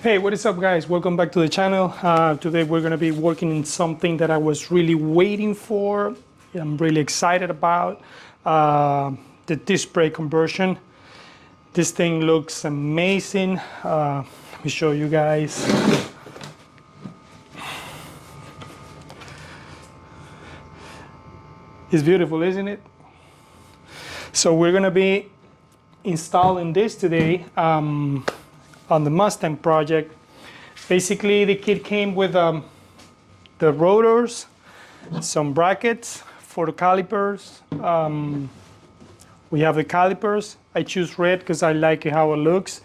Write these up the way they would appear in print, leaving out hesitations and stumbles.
Hey, what is up guys? Welcome back to the channel. Today we're going to be working in something that I was really waiting for. I'm really excited about the disc brake conversion. This thing looks amazing. Let me show you guys. It's beautiful, isn't it? So we're going to be installing this today on the Mustang Project. Basically, the kit came with the rotors, some brackets for the calipers. We have the calipers. I choose red because I like how it looks.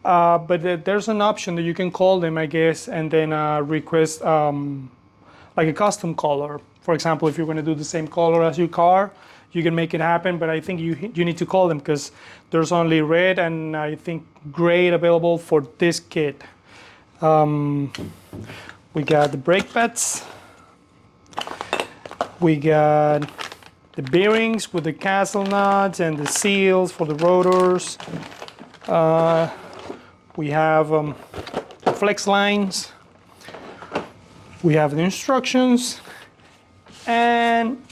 But there's an option that you can call them, I guess, and then request like a custom color. For example, if you're going to do the same color as your car, you can make it happen, but I think you need to call them because there's only red and I think gray available for this kit. We got the brake pads. We got the bearings with the castle nuts and the seals for the rotors. We have the flex lines. We have the instructions and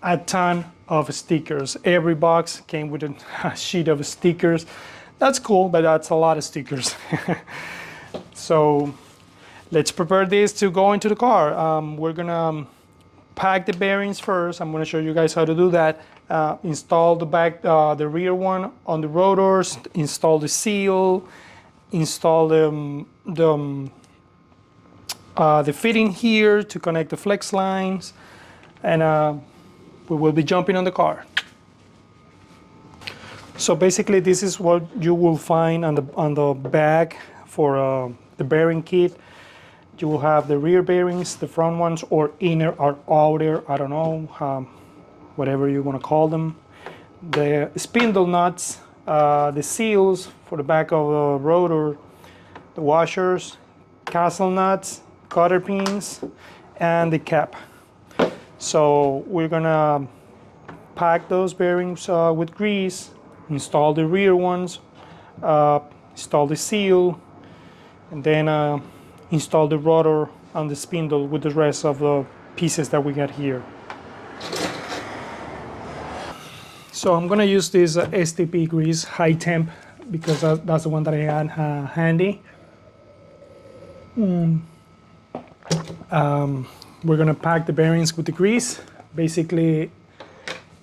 a ton of stickers. Every box came with a sheet of stickers. That's cool, but that's a lot of stickers. So let's prepare this to go into the car. We're gonna pack the bearings first. I'm gonna show you guys how to do that. Install the rear one on the rotors, install the seal, install the fitting here to connect the flex lines, and we will be jumping on the car. So basically this is what you will find on the bag for the bearing kit. You will have the rear bearings, the front ones, or inner or outer, I don't know, whatever you want to call them. The spindle nuts, the seals for the back of the rotor, the washers, castle nuts, cotter pins, and the cap. So we're gonna pack those bearings with grease, install the rear ones, install the seal, and then install the rotor on the spindle with the rest of the pieces that we got here. So I'm gonna use this STP grease high temp because that's the one that I had handy. We're gonna pack the bearings with the grease. Basically,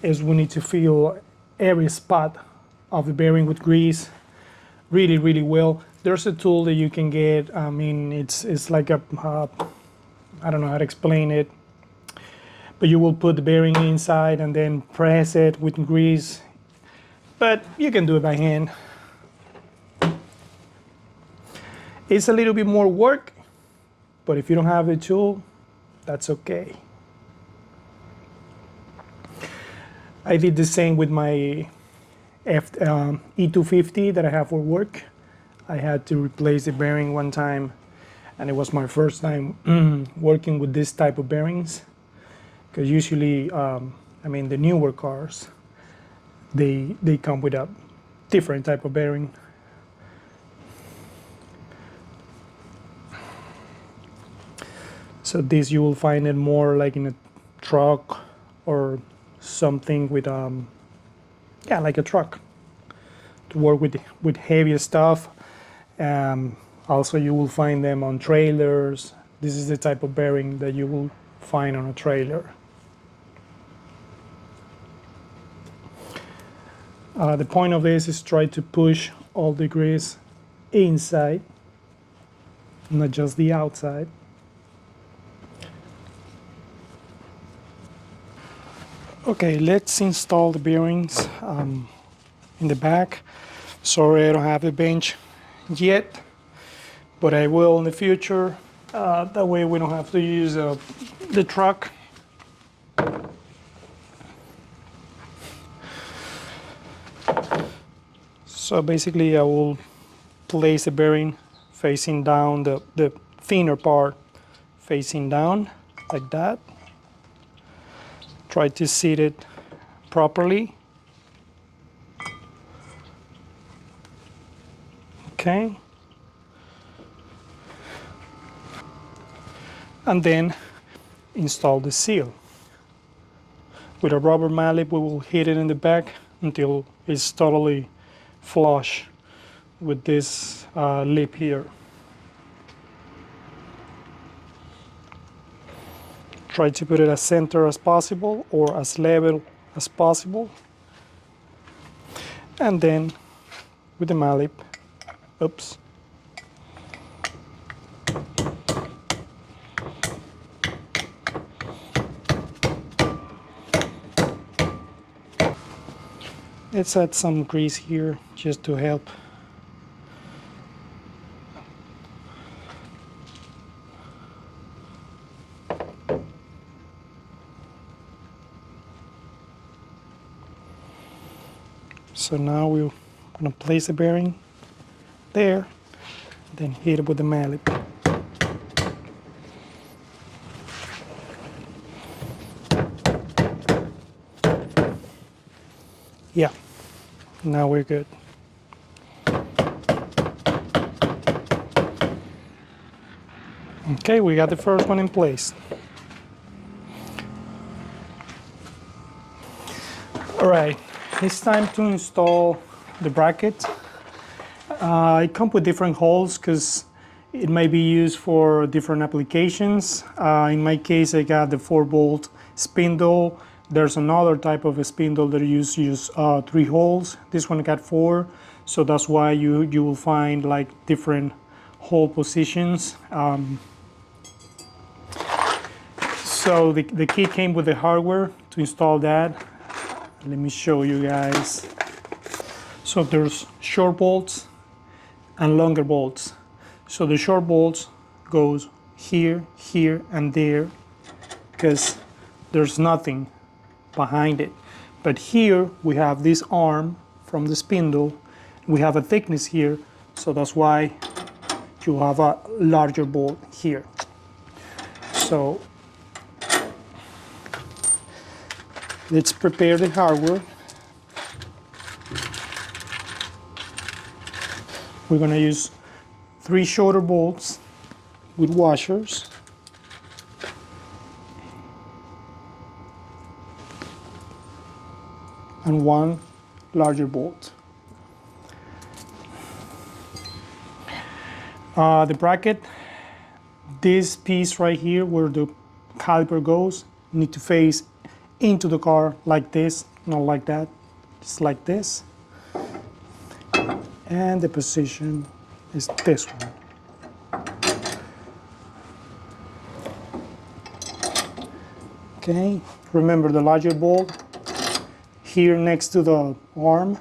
is we need to fill every spot of the bearing with grease really well. There's a tool that you can get. I mean, it's like a I don't know how to explain it, but you will put the bearing inside and then press it with grease. But you can do it by hand. It's a little bit more work, but if you don't have the tool, that's okay. I did the same with my E250 that I have for work. I had to replace the bearing one time, and it was my first time working with this type of bearings. Because usually, I mean, the newer cars, they come with a different type of bearing. So this you will find it more like in a truck or something with yeah, like a truck to work with heavier stuff. Also you will find them on trailers. This is the type of bearing that you will find on a trailer. The point of this is try to push all the grease inside, not just the outside. Okay, let's install the bearings in the back. Sorry, I don't have the bench yet, but I will in the future. That way we don't have to use the truck. So basically I will place the bearing facing down, the thinner part facing down like that. Try to seat it properly. Okay. and then install the seal. With a rubber mallet, we will hit it in the back until it's totally flush with this lip here. Try to put it as center as possible or as level as possible. And then with the mallet, oops. Let's add some grease here just to help. So now we're going to place the bearing there, then hit it with the mallet. Yeah, now we're good. Okay, we got the first one in place. All right, it's time to install the bracket. It comes with different holes because it may be used for different applications. In my case, I got the 4-bolt spindle. There's another type of a spindle that use 3 holes. This one got 4, so that's why you will find like different hole positions. So the kit came with the hardware to install that. Let me show you guys. So there's short bolts and longer bolts. So the short bolts goes here, here, and there because there's nothing behind it. But here we have this arm from the spindle. We have a thickness here, so that's why you have a larger bolt here. So let's prepare the hardware. We're going to use 3 shorter bolts with washers. And 1 larger bolt. The bracket, this piece right here where the caliper goes, need to face into the car like this, not like that, just like this. And the position is this one. Okay, remember the larger bolt here next to the arm,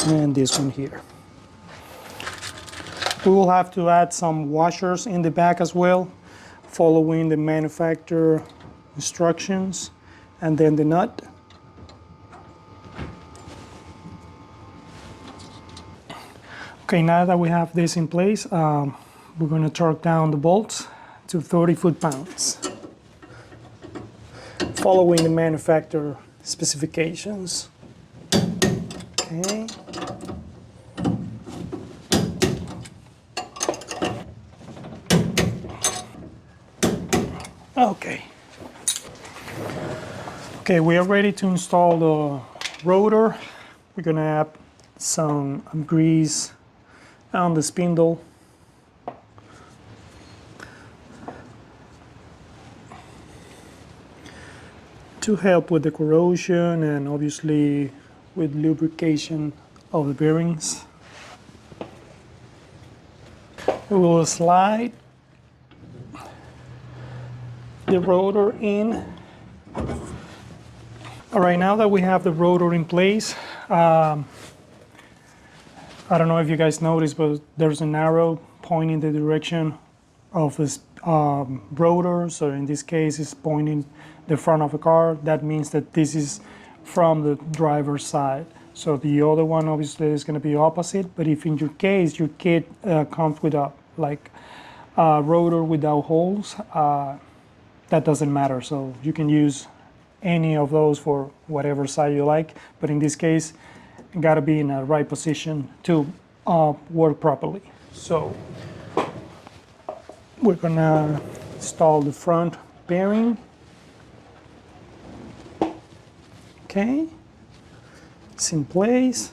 and this one here. We will have to add some washers in the back as well, following the manufacturer instructions, and then the nut. Okay, now that we have this in place, we're going to torque down the bolts to 30 foot-pounds, following the manufacturer specifications. Okay. Okay, we are ready to install the rotor. We're gonna add some grease on the spindle. To help with the corrosion and obviously with lubrication of the bearings. We will slide the rotor in. All right, now that we have the rotor in place, I don't know if you guys noticed, but there's an arrow pointing the direction of this rotor. So in this case, it's pointing the front of the car. That means that this is from the driver's side. So the other one obviously is going to be opposite. But if in your case your kit comes with a rotor without holes, that doesn't matter. So you can use any of those for whatever side you like. But in this case, you got to be in the right position to work properly. So We're gonna install the front bearing. Okay, it's in place.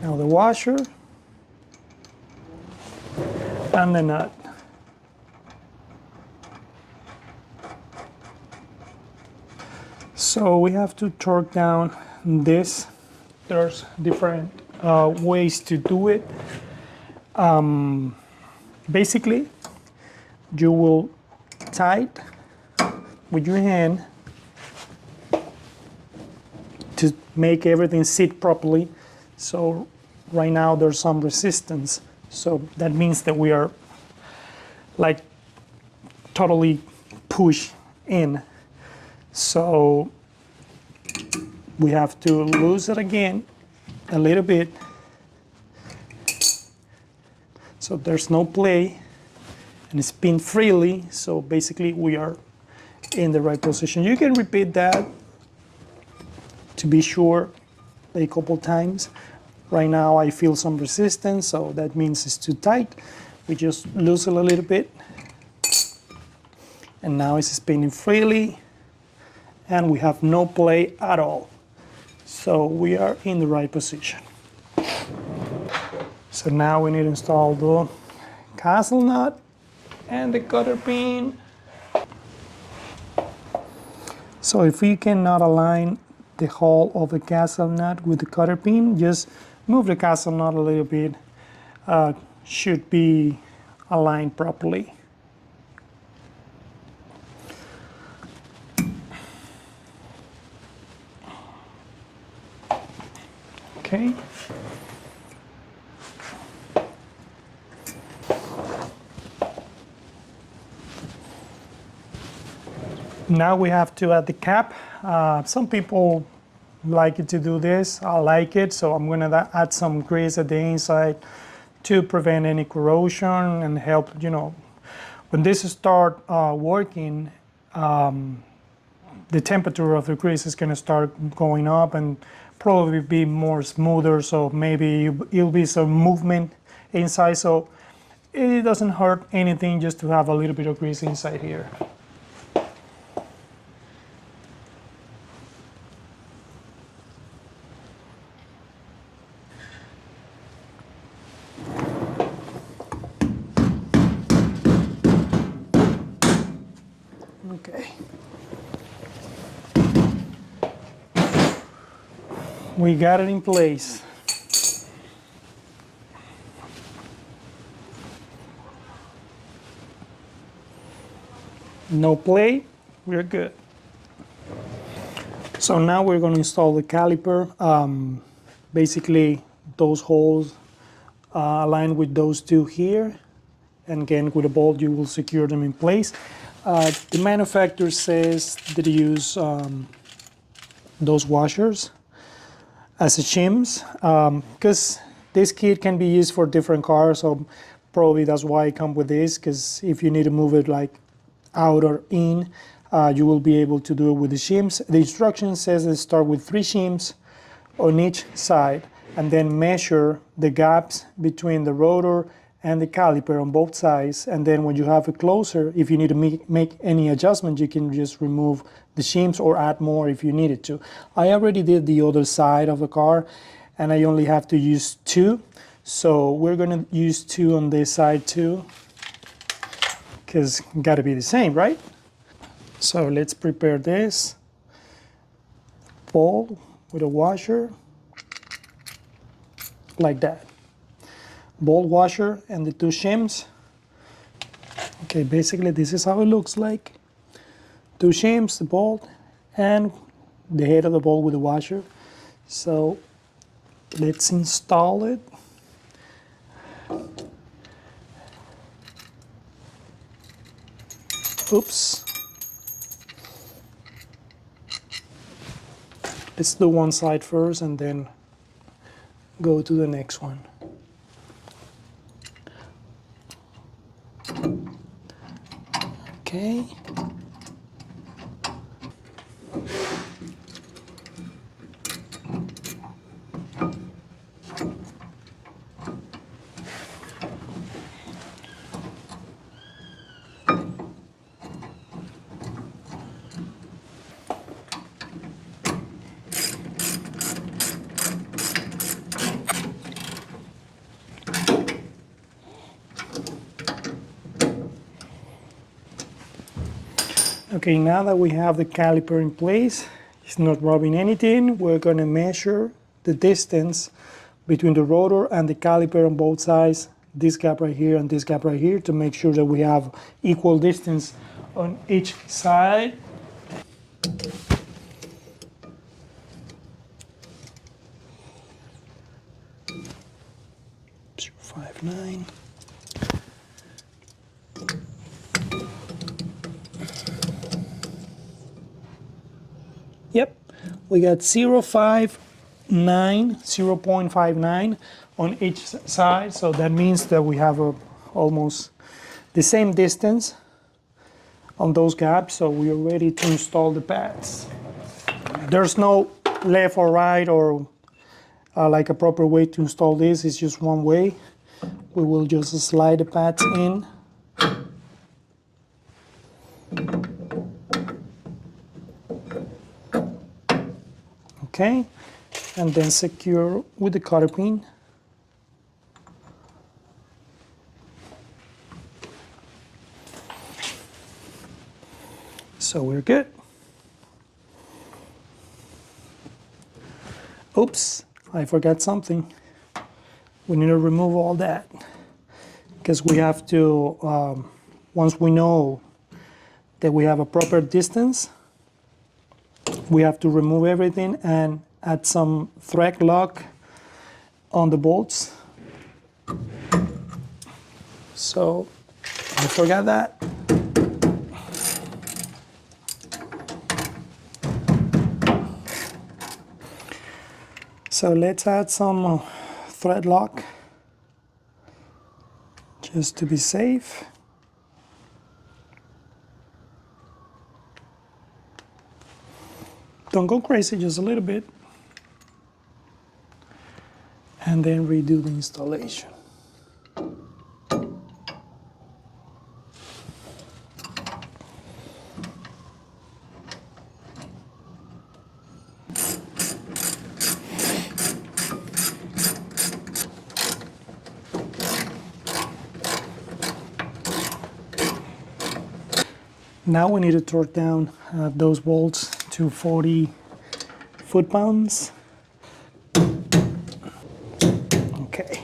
Now the washer and the nut. So we have to torque down this. There's different ways to do it. Basically, you will tight with your hand to make everything sit properly. So right now there's some resistance. So that means that we are like totally pushed in. So we have to lose it again a little bit. So there's no play and spin freely. So basically we are in the right position. You can repeat that to be sure a couple times. Right now I feel some resistance, so that means it's too tight. We just loosen a little bit. And now it's spinning freely and we have no play at all. So we are in the right position. So now we need to install the castle nut and the cotter pin. So if we cannot align the hole of the castle nut with the cotter pin, just move the castle nut a little bit. Should be aligned properly. Okay. Now we have to add the cap. Some people like it to do this. I like it, so I'm gonna add some grease at the inside to prevent any corrosion and help, you know, when this start working, the temperature of the grease is gonna start going up and probably be more smoother, so maybe it'll be some movement inside, so it doesn't hurt anything just to have a little bit of grease inside here. Okay. We got it in place. No play, we're good. So now we're going to install the caliper. Basically, those holes aligned with those two here. And again, with a bolt, you will secure them in place. The manufacturer says that you use those washers as a shims, because this kit can be used for different cars, so probably that's why I come with this, because if you need to move it like out or in, you will be able to do it with the shims. The instruction says to start with 3 shims on each side and then measure the gaps between the rotor and the caliper on both sides, and then when you have it closer, if you need to make any adjustment, you can just remove the shims or add more if you needed to. I already did the other side of the car and I only have to use 2, so we're gonna use 2 on this side too, because gotta be the same, right? So let's prepare this bowl with a washer like that. Bolt washer and the 2 shims. Okay, basically this is how it looks like. 2 shims, the bolt, and the head of the bolt with the washer. So let's install it. Oops. Let's do one side first and then go to the next one. Okay. Okay, now that we have the caliper in place, it's not rubbing anything, we're going to measure the distance between the rotor and the caliper on both sides, this gap right here and this gap right here, to make sure that we have equal distance on each side. .059. Yep, we got 0.59 on each side, so that means that we have almost the same distance on those gaps, so we are ready to install the pads. There's no left or right or like a proper way to install this, it's just one way. We will just slide the pads in. Okay, and then secure with the cotter pin. So we're good. Oops, I forgot something. We need to remove all that because we have to, once we know that we have a proper distance, we have to remove everything and add some thread lock on the bolts. So I forgot that. So let's add some thread lock just to be safe. Don't go crazy, just a little bit. And then redo the installation. Now we need to torque down those bolts to 40 foot-pounds. Okay.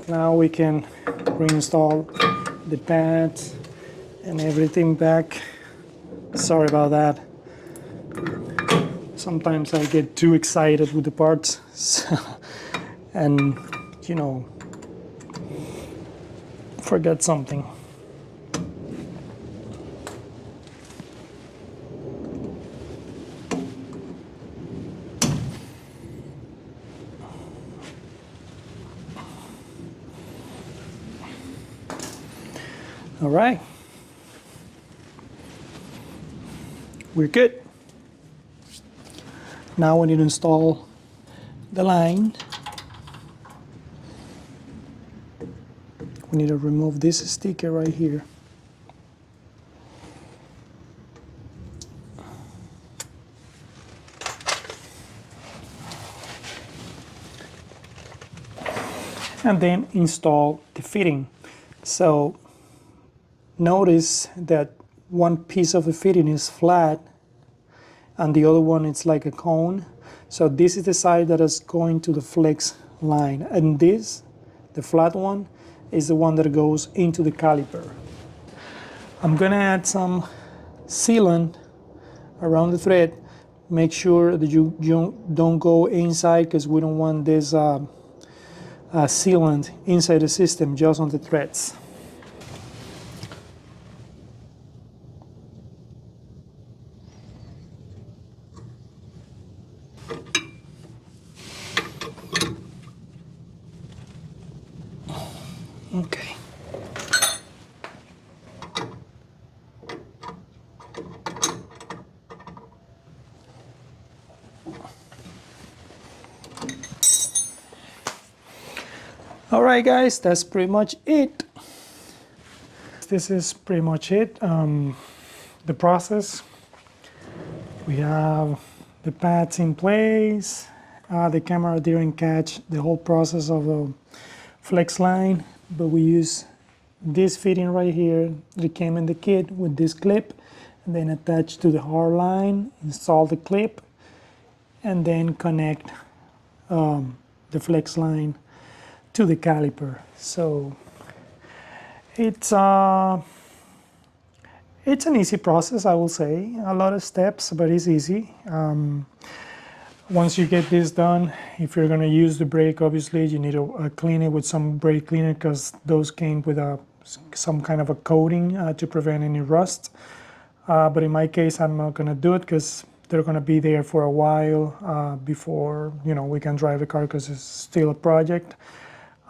Now we can reinstall the pads and everything back. Sorry about that. Sometimes I get too excited with the parts and, you know, forget something. All right, we're good. Now we need to install the line. We need to remove this sticker right here. And then install the fitting. So notice that one piece of the fitting is flat and the other one is like a cone. So this is the side that is going to the flex line, and this, the flat one, is the one that goes into the caliper. I'm gonna add some sealant around the thread. Make sure that you don't go inside, because we don't want this sealant inside the system, just on the threads. Okay. All right, guys, that's pretty much it. This is pretty much it. The process. We have the pads in place. The camera didn't catch the whole process of the flex line, but we use this fitting right here, it came in the kit with this clip, and then attach to the hard line, install the clip, and then connect the flex line to the caliper. So it's an easy process, I will say. A lot of steps, but it's easy. Once you get this done, if you're going to use the brake, obviously you need to clean it with some brake cleaner, because those came with some kind of a coating to prevent any rust. But in my case, I'm not going to do it because they're going to be there for a while before we can drive the car, because it's still a project.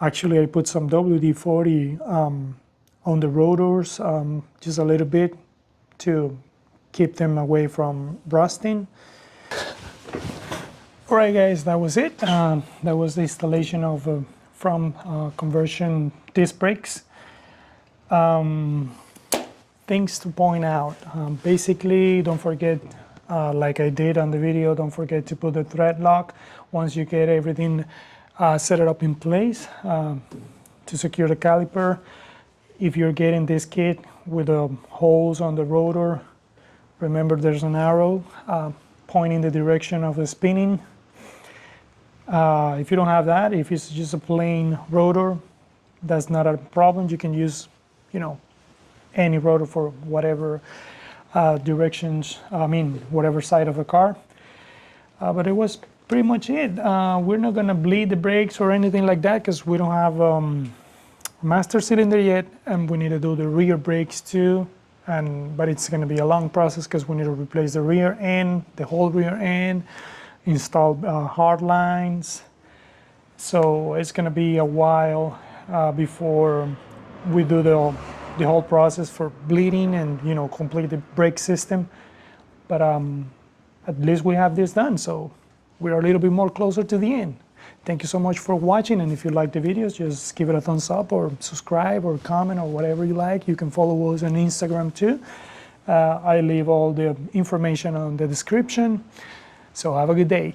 Actually, I put some WD-40 on the rotors, just a little bit, to keep them away from rusting. All right, guys, that was it. That was the installation of from conversion disc brakes. Things to point out. Basically, don't forget, like I did on the video, don't forget to put the thread lock once you get everything set it up in place to secure the caliper. If you're getting this kit with the holes on the rotor, remember there's an arrow pointing the direction of the spinning. If you don't have that, if it's just a plain rotor, that's not a problem. You can use, any rotor for whatever directions, whatever side of the car. But it was pretty much it. We're not gonna bleed the brakes or anything like that, because we don't have master cylinder yet, and we need to do the rear brakes too. But it's gonna be a long process, because we need to replace the rear end, the whole rear end, install hard lines. So it's gonna be a while before we do the whole process for bleeding and complete the brake system. But at least we have this done, so we're a little bit more closer to the end. Thank you so much for watching, and if you like the videos, just give it a thumbs up or subscribe or comment or whatever you like. You can follow us on Instagram too. I leave all the information on the description. So have a good day.